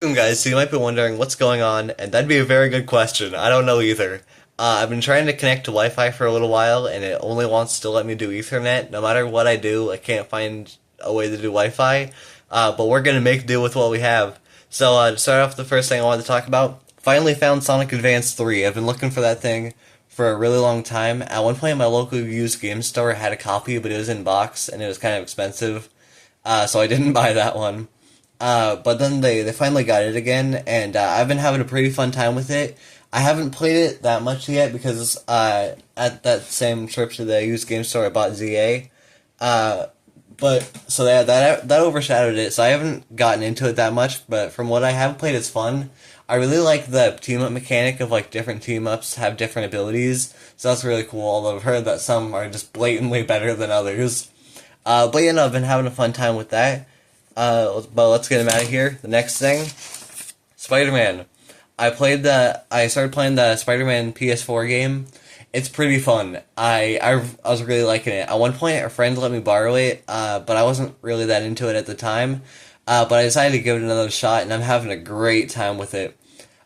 Guys, so you might be wondering what's going on, and that'd be a very good question. I don't know either. I've been trying to connect to Wi-Fi for a little while, and it only wants to let me do Ethernet. No matter what I do, I can't find a way to do Wi-Fi. But we're gonna make do with what we have. So to start off, the first thing I wanted to talk about, finally found Sonic Advance 3. I've been looking for that thing for a really long time. At one point, my local used game store had a copy, but it was in box, and it was kind of expensive. So I didn't buy that one. But then they finally got it again, and I've been having a pretty fun time with it. I haven't played it that much yet because at that same trip to the used game store I bought ZA. But so that overshadowed it, so I haven't gotten into it that much. But from what I have played, it's fun. I really like the team up mechanic of like different team ups have different abilities, so that's really cool. Although I've heard that some are just blatantly better than others. But you know, I've been having a fun time with that. But let's get him out of here. The next thing, Spider-Man. I started playing the Spider-Man PS4 game. It's pretty fun. I was really liking it. At one point, a friend let me borrow it, but I wasn't really that into it at the time. But I decided to give it another shot, and I'm having a great time with it.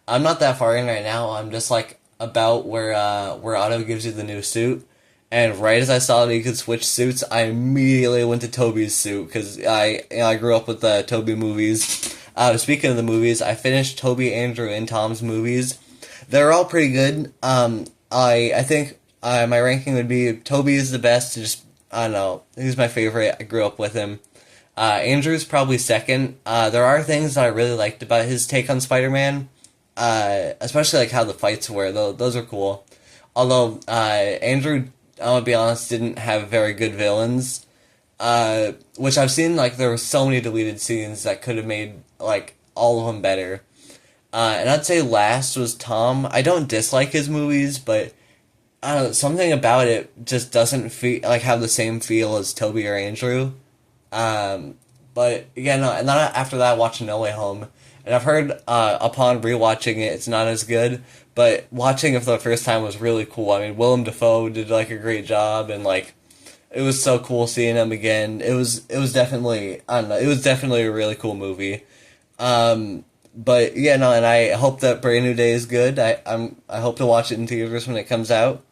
I'm not that far in right now. I'm just like about where Otto gives you the new suit. And right as I saw that you could switch suits, I immediately went to Toby's suit because I grew up with the Toby movies. Speaking of the movies, I finished Toby, Andrew, and Tom's movies. They're all pretty good. I think my ranking would be Toby is the best. Just I don't know, he's my favorite. I grew up with him. Andrew's probably second. There are things that I really liked about his take on Spider-Man, especially like how the fights were. Those are cool. Although Andrew, I'm gonna be honest, didn't have very good villains. Which I've seen, like, there were so many deleted scenes that could have made, like, all of them better. And I'd say last was Tom. I don't dislike his movies, but, I don't know, something about it just doesn't feel, like, have the same feel as Toby or Andrew. But, yeah, no, and then after that, I watched No Way Home. And I've heard, upon rewatching it, it's not as good, but watching it for the first time was really cool. I mean, Willem Dafoe did, like, a great job, and, like, it was so cool seeing him again. It was definitely, I don't know, it was definitely a really cool movie. But, yeah, no, and I hope that Brand New Day is good. I hope to watch it in theaters when it comes out.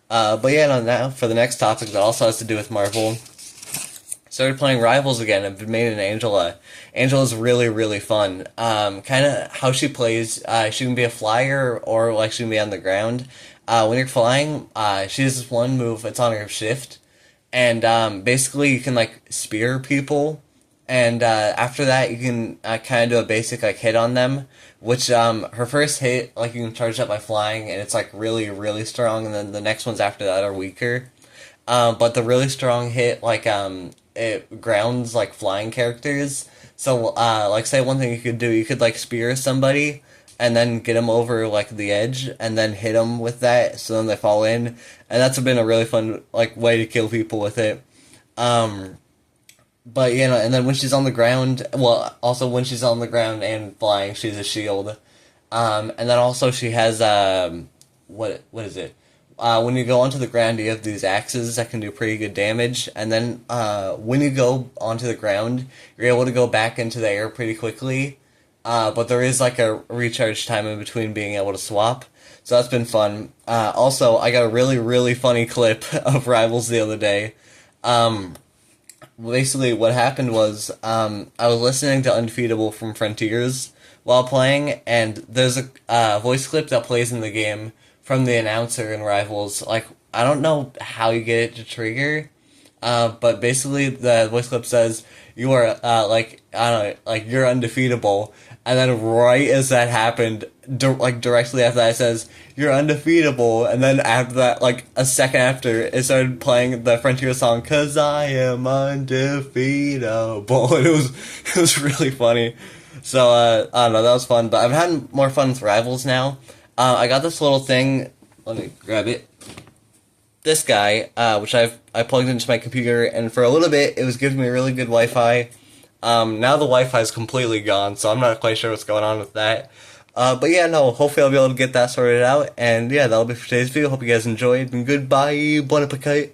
But, yeah, no, now, for the next topic that also has to do with Marvel. Started playing Rivals again. I've been made an Angela. Angela's really, really fun. Kind of how she plays. She can be a flyer or like she can be on the ground. When you're flying, she has this one move. It's on her shift, and basically you can like spear people, and after that you can kind of do a basic like hit on them. Which her first hit like you can charge up by flying, and it's like really, really strong, and then the next ones after that are weaker. But the really strong hit, like, it grounds, like, flying characters. So, like, say one thing you could do, you could, like, spear somebody, and then get them over, like, the edge, and then hit them with that, so then they fall in. And that's been a really fun, like, way to kill people with it. But, you know, and then when she's on the ground, well, also when she's on the ground and flying, she's a shield. And then also she has, what is it? When you go onto the ground, you have these axes that can do pretty good damage, and then when you go onto the ground, you're able to go back into the air pretty quickly, but there is like a recharge time in between being able to swap, so that's been fun. Also, I got a really, really funny clip of Rivals the other day. Basically, what happened was, I was listening to Undefeatable from Frontiers while playing, and there's a voice clip that plays in the game from the announcer in Rivals. Like, I don't know how you get it to trigger, but basically the voice clip says, you are, like, I don't know, like, you're undefeatable, and then right as that happened, like, directly after that it says, you're undefeatable, and then after that, like, a second after, it started playing the Frontier song, 'Cause I am undefeatable, and it was really funny. So, I don't know, that was fun, but I've had more fun with Rivals now. I got this little thing, let me grab it, this guy, which I plugged into my computer, and for a little bit, it was giving me really good Wi-Fi. Now the Wi-Fi is completely gone, so I'm not quite sure what's going on with that. But yeah, no, hopefully I'll be able to get that sorted out, and yeah, that'll be for today's video. Hope you guys enjoyed, and goodbye, bon appetit.